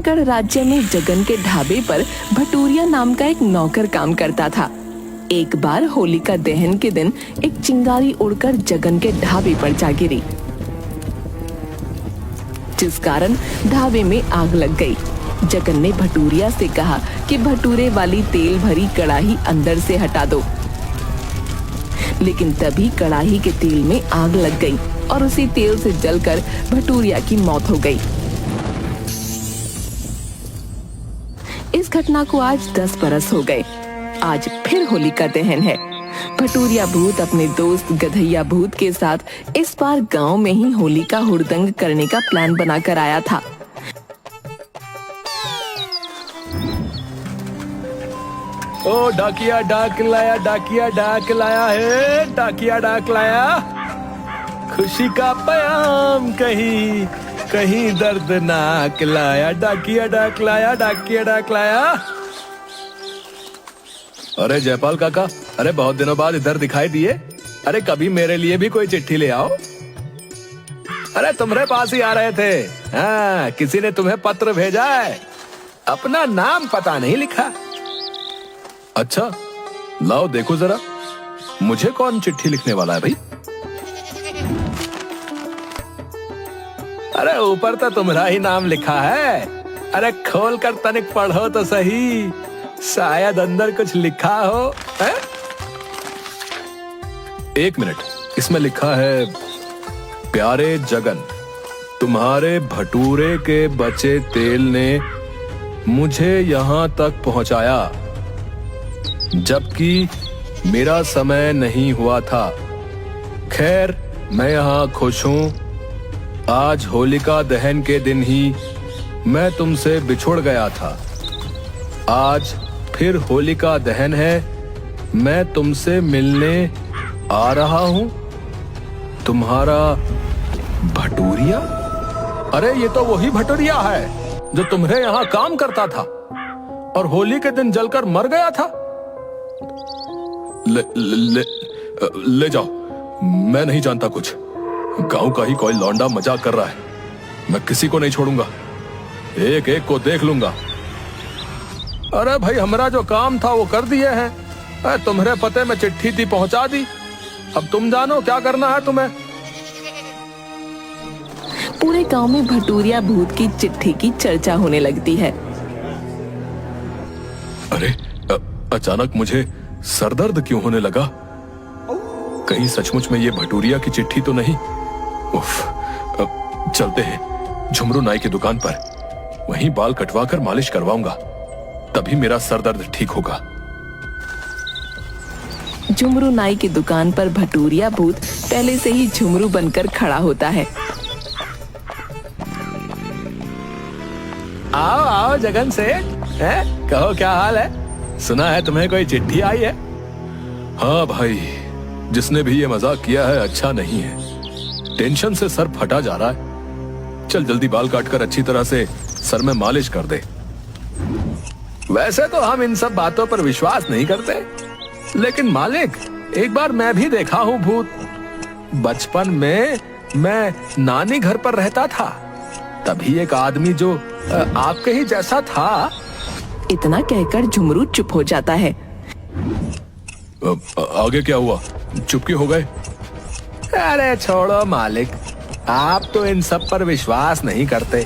गढ़ राज्य में जगन के ढाबे पर भटूरिया नाम का एक नौकर काम करता था। एक बार होलिका दहन के दिन एक चिंगारी उड़कर जगन के ढाबे पर जा गिरी, जिस कारण ढाबे में आग लग गई। जगन ने भटूरिया से कहा कि भटूरे वाली तेल भरी कड़ाही अंदर से हटा दो, लेकिन तभी कड़ाही के तेल में आग लग गई और उसी तेल से जलकर भटूरिया की मौत हो गई। इस घटना को आज 10 बरस हो गए। आज फिर होलिका दहन है। भटूरिया भूत अपने दोस्त गधैया भूत के साथ इस बार गांव में ही होली का हुड़दंग करने का प्लान बनाकर आया था। ओ डाकिया डाक लाया, डाकिया डाक लाया है, डाकिया डाक लाया। खुशी का पैगाम कहीं कहीं दर्दनाक लाया, डाकिया डाक लाया, डाकिया डाक लाया। अरे जयपाल काका, अरे बहुत दिनों बाद इधर दिखाई दिए। अरे कभी मेरे लिए भी कोई चिट्ठी ले आओ। अरे तुम्हारे पास ही आ रहे थे। हाँ, किसी ने तुम्हें पत्र भेजा है, अपना नाम पता नहीं लिखा। अच्छा लाओ देखो जरा, मुझे कौन चिट्ठी लिखने वाला है भाई? अरे ऊपर तो तुम्हारा ही नाम लिखा है। अरे खोल कर तनिक पढ़ो तो सही, शायद अंदर कुछ लिखा हो। है? एक मिनट, इसमें लिखा है, प्यारे जगन, तुम्हारे भटूरे के बचे तेल ने मुझे यहां तक पहुंचाया, जबकि मेरा समय नहीं हुआ था। खैर मैं यहां खुश हूं। आज होलिका दहन के दिन ही मैं तुमसे बिछुड़ गया था। आज फिर होलिका दहन है, मैं तुमसे मिलने आ रहा हूं। तुम्हारा भटूरिया। अरे ये तो वही भटूरिया है जो तुम्हारे यहां काम करता था और होली के दिन जलकर मर गया था। ले जाओ, मैं नहीं जानता कुछ। गांव का ही कोई लौंडा मजाक कर रहा है। मैं किसी को नहीं छोड़ूंगा, एक एक को देख लूंगा। अरे भाई, हमारा जो काम था वो कर दिए हैं। तुम्हारे पते में चिट्ठी थी, पहुंचा दी। अब तुम जानो क्या करना है तुम्हें। पूरे गांव में भटूरिया भूत की चिट्ठी की चर्चा होने लगती है। अरे अचानक मुझे सरदर्द क्यों होने लगा? कहीं सचमुच में ये भटूरिया की चिट्ठी तो नहीं? उफ, चलते हैं झुमरू नाई की दुकान पर, वहीं बाल कटवाकर मालिश करवाऊंगा, तभी मेरा सरदर्द ठीक होगा। झुमरू नाई की दुकान पर भटूरिया भूत पहले से ही झुमरू बनकर खड़ा होता है। आओ आओ जगन सेठ, कहो क्या हाल है? सुना है तुम्हें कोई चिट्ठी आई है? हाँ भाई, जिसने भी ये मजाक किया है अच्छा नहीं है। टेंशन से सर फटा जा रहा है। चल जल्दी बाल काटकर अच्छी तरह से सर में मालिश कर दे। वैसे तो हम इन सब बातों पर विश्वास नहीं करते, लेकिन मालिक, एक बार मैं भी देखा हूँ भूत। बचपन में मैं नानी घर पर रहता था, तभी एक आदमी जो आपके ही जैसा था। इतना कहकर झुमरू चुप हो जाता है। आगे क्या हुआ? चुपके हो गए? अरे छोड़ो मालिक, आप तो इन सब पर विश्वास नहीं करते,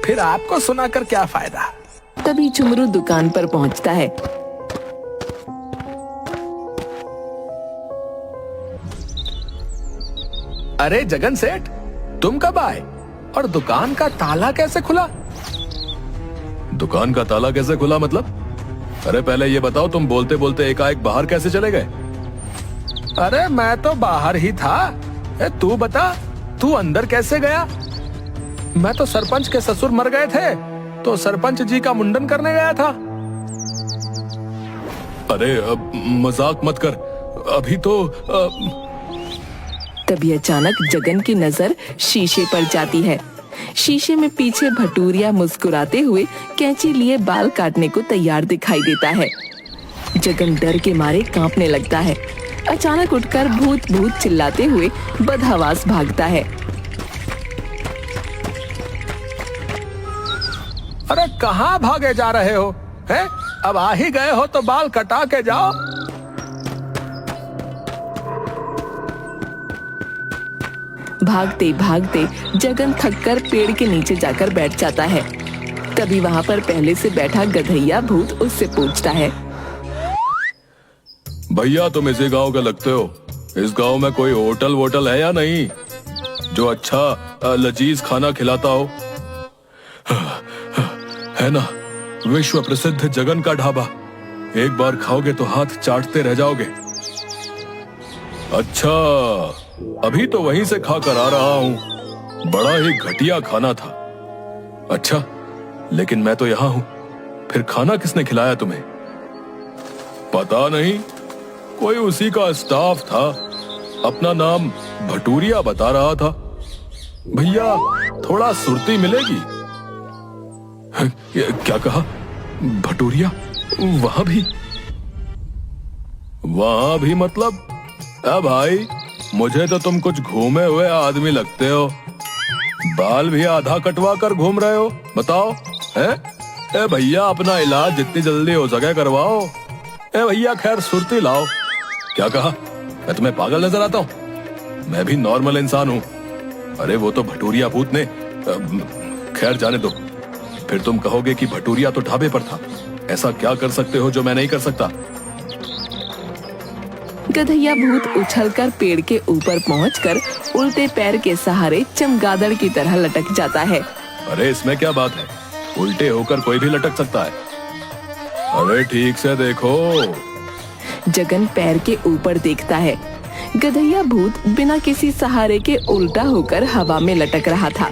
फिर आपको सुनाकर क्या फायदा। तभी झुमरू दुकान पर पहुंचता है। अरे जगन सेठ, तुम कब आए और दुकान का ताला कैसे खुला? दुकान का ताला कैसे खुला मतलब? अरे पहले ये बताओ, तुम बोलते बोलते एकाएक बाहर कैसे चले गए? अरे मैं तो बाहर ही था। तू बता, तू अंदर कैसे गया? मैं तो सरपंच के ससुर मर गए थे, तो सरपंच जी का मुंडन करने गया था। अरे मजाक मत कर, अभी तो तभी अचानक जगन की नजर शीशे पर जाती है। शीशे में पीछे भटूरिया मुस्कुराते हुए कैंची लिए बाल काटने को तैयार दिखाई देता है। जगन डर के मारे कांपने लगता है। अचानक उठकर भूत भूत चिल्लाते हुए बदहवास भागता है। अरे कहाँ भागे जा रहे हो? हैं? अब आ ही गए हो तो बाल कटा के जाओ। भागते भागते जगन थककर पेड़ के नीचे जाकर बैठ जाता है। तभी वहाँ पर पहले से बैठा गधैया भूत उससे पूछता है, भैया तुम इसी गांव के लगते हो? इस गांव में कोई होटल वोटल है या नहीं जो अच्छा लजीज खाना खिलाता हो? है ना, विश्व प्रसिद्ध जगन का ढाबा। एक बार खाओगे तो हाथ चाटते रह जाओगे। अच्छा, अभी तो वहीं से खाकर आ रहा हूँ। बड़ा ही घटिया खाना था। अच्छा, लेकिन मैं तो यहाँ हूँ, फिर खाना किसने खिलाया तुम्हें? पता नहीं, कोई उसी का स्टाफ था। अपना नाम भटूरिया बता रहा था। भैया थोड़ा सुर्ती मिलेगी? क्या कहा? भटूरिया? वहां भी मतलब? भाई मुझे तो तुम कुछ घूमे हुए आदमी लगते हो। बाल भी आधा कटवा कर घूम रहे हो। बताओ हैं? भैया अपना इलाज जितनी जल्दी हो सके करवाओ। भैया खैर सुर्ती लाओ। क्या कहा? मैं तुम्हें पागल नजर आता हूँ? मैं भी नॉर्मल इंसान हूँ। अरे वो तो भटूरिया भूत ने। खैर जाने दो। फिर तुम कहोगे कि भटूरिया तो ढाबे पर था। ऐसा क्या कर सकते हो जो मैं नहीं कर सकता? गधैया भूत उछलकर पेड़ के ऊपर पहुंचकर उल्टे पैर के सहारे चमगादड़ की तरह लटक जाता है। अरे इसमें क्या बात है? उल्टे होकर कोई भी लटक सकता है। अरे ठीक से देखो। जगन पैर के ऊपर देखता है। गधैया भूत बिना किसी सहारे के उल्टा होकर हवा में लटक रहा था।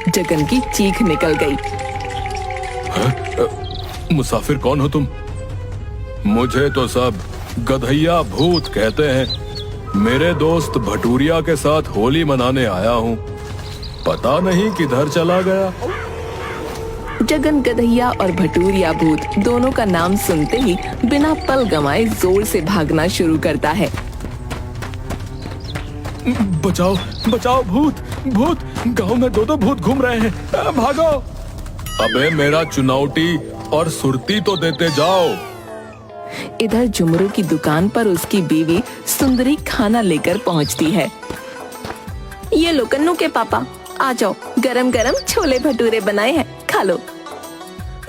जगन की चीख निकल गई। मुसाफिर कौन हो तुम? मुझे तो सब गधैया भूत कहते हैं। मेरे दोस्त भटूरिया के साथ होली मनाने आया हूँ। पता नहीं किधर चला गया। जगन गधैया और भटूरिया भूत दोनों का नाम सुनते ही बिना पल गंवाए जोर से भागना शुरू करता है। बचाओ बचाओ, भूत भूत, गांव में दो भूत घूम रहे हैं। भागो। अबे मेरा चुनौती और सुरती तो देते जाओ। इधर झुमरू की दुकान पर उसकी बीवी सुंदरी खाना लेकर पहुंचती है। ये लो कन्नू के पापा, आ जाओ, गरम गरम छोले भटूरे बनाए हैं, खा लो।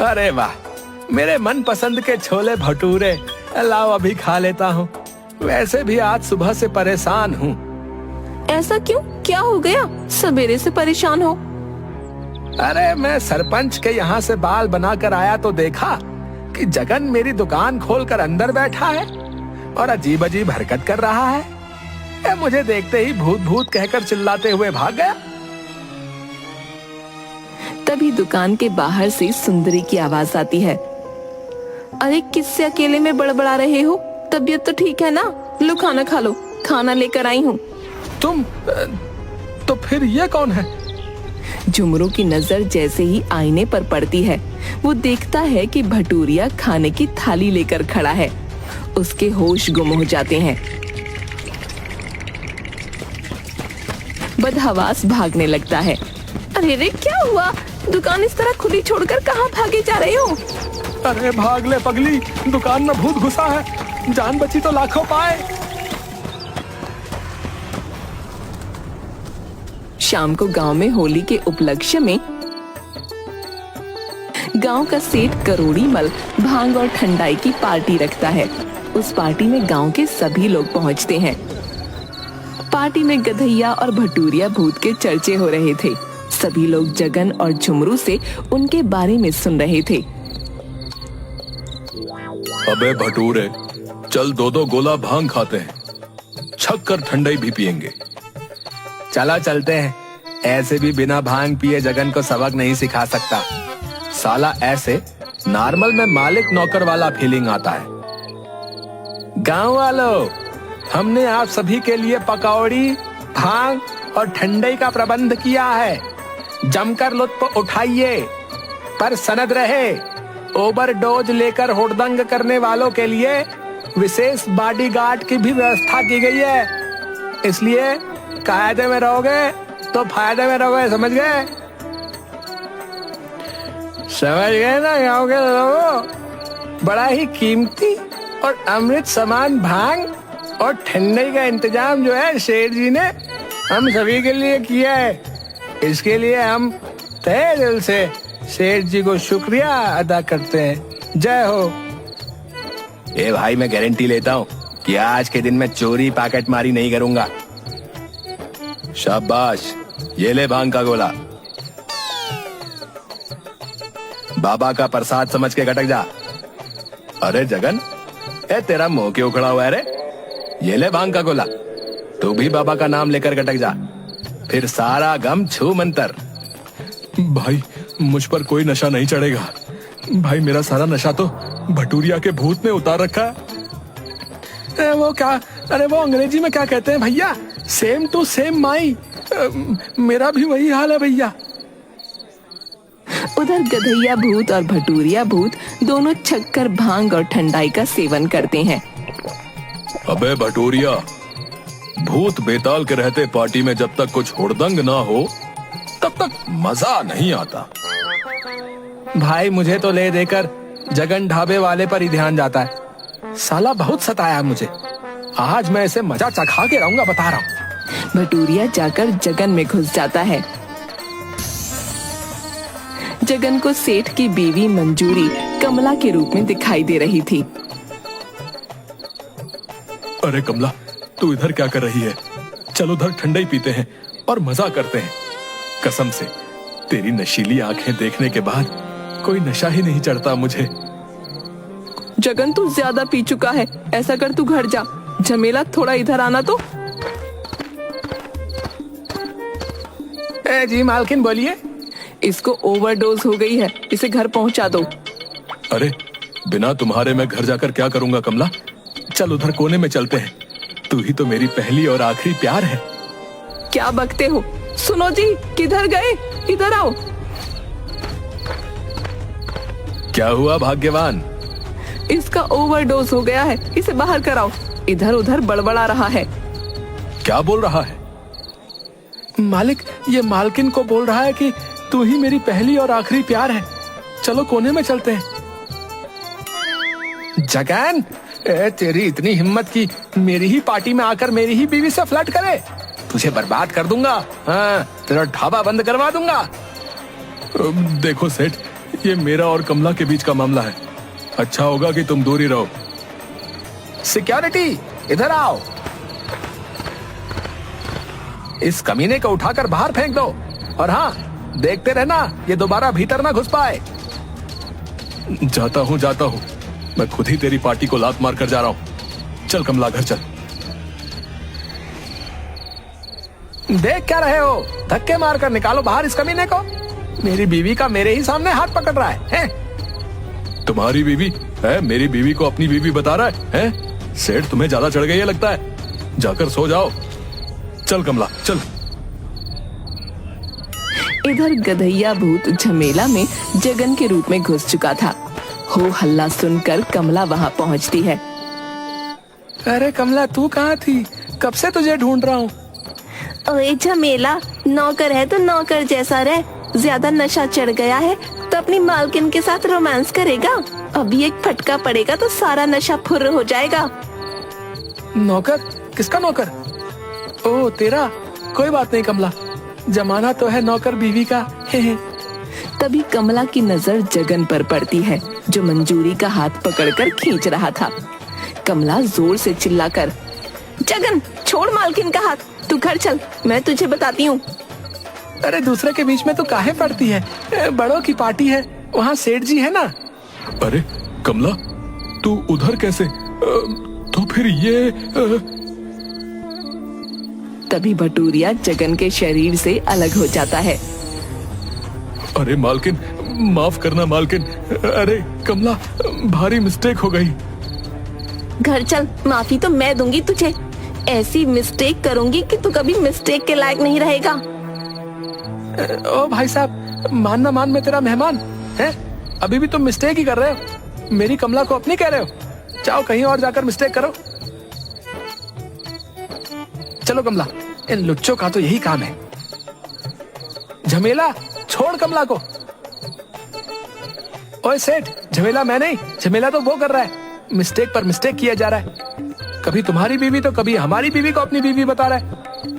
अरे वाह, मेरे मन पसंद के छोले भटूरे। लाओ अभी खा लेता हूँ। वैसे भी आज सुबह से परेशान हूँ। ऐसा क्यों? क्या हो गया? सवेरे से परेशान हो? अरे मैं सरपंच के यहाँ से बाल बनाकर आया तो देखा कि जगन मेरी दुकान खोलकर अंदर बैठा है और अजीब अजीब हरकत कर रहा है। मुझे देखते ही भूत भूत कहकर चिल्लाते हुए भाग गया। तभी दुकान के बाहर से सुंदरी की आवाज आती है। अरे किससे अकेले में बड़बड़ा रहे हो? तबीयत तो ठीक है ना? लो खाना खा लो, खाना लेकर आई हूँ। तुम तो फिर ये कौन है? झुमरू की नजर जैसे ही आईने पर पड़ती है, वो देखता है कि भटूरिया खाने की थाली लेकर खड़ा है। उसके होश गुम हो जाते हैं। बदहवास भागने लगता है। अरे रे, क्या हुआ? दुकान इस तरह खुली छोड़कर कहाँ भागे जा रहे हो? अरे भाग ले पगली, दुकान में भूत घुसा है। जान बची तो लाखों पाए। शाम को गांव में होली के उपलक्ष्य में गांव का सेठ करोड़ी मल भांग और ठंडाई की पार्टी रखता है। उस पार्टी में गांव के सभी लोग पहुंचते हैं। पार्टी में गधैया और भटूरिया भूत के चर्चे हो रहे थे। सभी लोग जगन और झुमरू से उनके बारे में सुन रहे थे। अबे भटूरे, चल दो गोला भांग खाते हैं, छक कर ठंडाई भी पियेंगे। चला चलते हैं। ऐसे भी बिना भांग पिए जगन को सबक नहीं सिखा सकता। साला ऐसे नॉर्मल में मालिक नौकर वाला फीलिंग आता है। गांव वालों, हमने आप सभी के लिए पकौड़ी, भांग और ठंडाई का प्रबंध किया है। जमकर लुत्फ उठाइए, पर सनद रहे, ओवरडोज लेकर हुड़दंग करने वालों के लिए विशेष बॉडीगार्ड की भी व्यवस्था की गई है। इसलिए कायदे में रहोगे तो फायदे में रहोगे, समझ गए? समझ गए ना गाँव के लोगों, बड़ा ही कीमती और अमृत समान भांग और ठंडई का इंतजाम जो है सेठ जी ने हम सभी के लिए किया है। इसके लिए हम तहे दिल से सेठ जी को शुक्रिया अदा करते हैं। जय हो। ए भाई, मैं गारंटी लेता हूँ कि आज के दिन मैं चोरी पैकेट मारी नहीं करूंगा। शाबाश, ये ले भांग का गोला। बाबा का प्रसाद समझ के गटक जा। अरे जगन, ए तेरा मुंह क्यों खड़ा हुआ है रे? ये ले भांग का गोला, तू भी बाबा का नाम लेकर गटक जा, फिर सारा गम छू मंतर। भाई, मुझ पर कोई नशा नहीं चढ़ेगा भाई, मेरा सारा नशा तो भटूरिया के भूत ने उतार रखा है। अरे वो अंग्रेजी में क्या कहते हैं भैया? सेम टू सेम माई। मेरा भी वही हाल है भैया। उधर गधैया भूत और भटूरिया भूत दोनों छक्कर भांग और ठंडाई का सेवन करते हैं। अबे भटूरिया, भूत बेताल के रहते पार्टी में जब तक कुछ हुड़दंग ना हो तब तक मजा नहीं आता। भाई मुझे तो ले देकर जगन ढाबे वाले पर ही ध्यान जाता है। साला बहुत सताया मुझे। आज मैं इसे मजा चखा के रहूंगा, बता रहा हूँ। भटूरिया जाकर जगन में घुस जाता है। जगन को सेठ की बीवी मंजूरी कमला के रूप में दिखाई दे रही थी। अरे कमला, तू इधर क्या कर रही है? चलो उधर ठंडाई पीते हैं और मजा करते हैं। कसम से तेरी नशीली आंखें देखने के बाद कोई नशा ही नहीं चढ़ता मुझे। जगन, तू ज्यादा पी चुका है। ऐसा कर, तू घर जा। झमेला, थोड़ा इधर आना तो। जी मालकिन बोलिए। इसको ओवरडोज हो गई है, इसे घर पहुंचा दो। अरे बिना तुम्हारे मैं घर जाकर क्या करूंगा कमला? चल उधर कोने में चलते हैं, तू ही तो मेरी पहली और आखिरी प्यार है। क्या बकते हो? सुनो जी, किधर गए? इधर आओ। क्या हुआ भाग्यवान? इसका ओवरडोज हो गया है, इसे बाहर कराओ। इधर उधर बड़बड़ा रहा है। क्या बोल रहा है? मालिक, ये मालकिन को बोल रहा है कि तू ही मेरी पहली और आखिरी प्यार है। चलो कोने में चलते हैं। जगन, तेरी इतनी हिम्मत की मेरी ही पार्टी में आकर मेरी ही बीवी से फ्लर्ट करे? तुझे बर्बाद कर दूंगा। हाँ, तेरा ढाबा बंद करवा दूंगा। देखो सेठ, ये मेरा और कमला के बीच का मामला है। अच्छा होगा कि तुम दूर ही रहो। सिक्योरिटी, इधर आओ। इस कमीने को उठाकर बाहर फेंक दो। और हाँ, देखते रहना ये दोबारा भीतर ना घुस पाए। जाता हूँ, मैं खुद ही तेरी पार्टी को लात मार कर जा रहा हूँ। चल कमला, घर चल। देख क्या रहे हो? धक्के मारकर निकालो बाहर इस कमीने को। मेरी बीवी का मेरे ही सामने हाथ पकड़ रहा है? तुम्हारी बीवी है? मेरी बीवी को अपनी बीवी बता रहा है? सेठ तुम्हें ज्यादा चढ़ गई है लगता है। जाकर सो जाओ। चल कमला, चल। इधर गधैया भूत झमेला में जगन के रूप में घुस चुका था। हो हल्ला सुनकर कमला वहां पहुंचती है। अरे कमला, तू कहाँ थी? कब से तुझे ढूंढ रहा हूँ। ओए झमेला, नौकर है तो नौकर जैसा रह। ज्यादा नशा चढ़ गया है तो अपनी मालकिन के साथ रोमांस करेगा। अभी एक फटका पड़ेगा तो सारा नशा फुर्र हो जाएगा। नौकर? किसका नौकर? ओह, तेरा। कोई बात नहीं कमला, जमाना तो है नौकर बीवी का। तभी कमला की नजर जगन पर पड़ती है, जो मंजूरी का हाथ पकड़कर खींच रहा था। कमला जोर से चिल्लाकर, जगन छोड़ मालकिन का हाथ, तू घर चल, मैं तुझे बताती हूँ। अरे दूसरे के बीच में तो काहे पड़ती है? बड़ों की पार्टी है, वहाँ सेठ जी है ना। अरे कमला, तू उधर कैसे? तो फिर ये तभी भटूरिया जगन के शरीर से अलग हो जाता है। अरे मालकिन, माफ करना मालकिन। अरे कमला, भारी मिस्टेक हो गई। घर चल, माफी तो मैं दूंगी तुझे। ऐसी मिस्टेक करूंगी कि तू कभी मिस्टेक के लायक नहीं रहेगा। ओ भाई साहब, मान ना मान, मैं तेरा मेहमान है। अभी भी तुम मिस्टेक ही कर रहे हो। मेरी कमला को अपनी कह रहे हो। जाओ कहीं और जाकर मिस्टेक करो। चलो कमला, इन लुच्चों का तो यही काम है। झमेला, छोड़ कमला को। ओए सेठ, झमेला मैं नहीं, झमेला तो वो कर रहा है। मिस्टेक पर मिस्टेक किया जा रहा है। कभी तुम्हारी बीवी तो कभी हमारी बीवी को अपनी बीवी बता रहा है।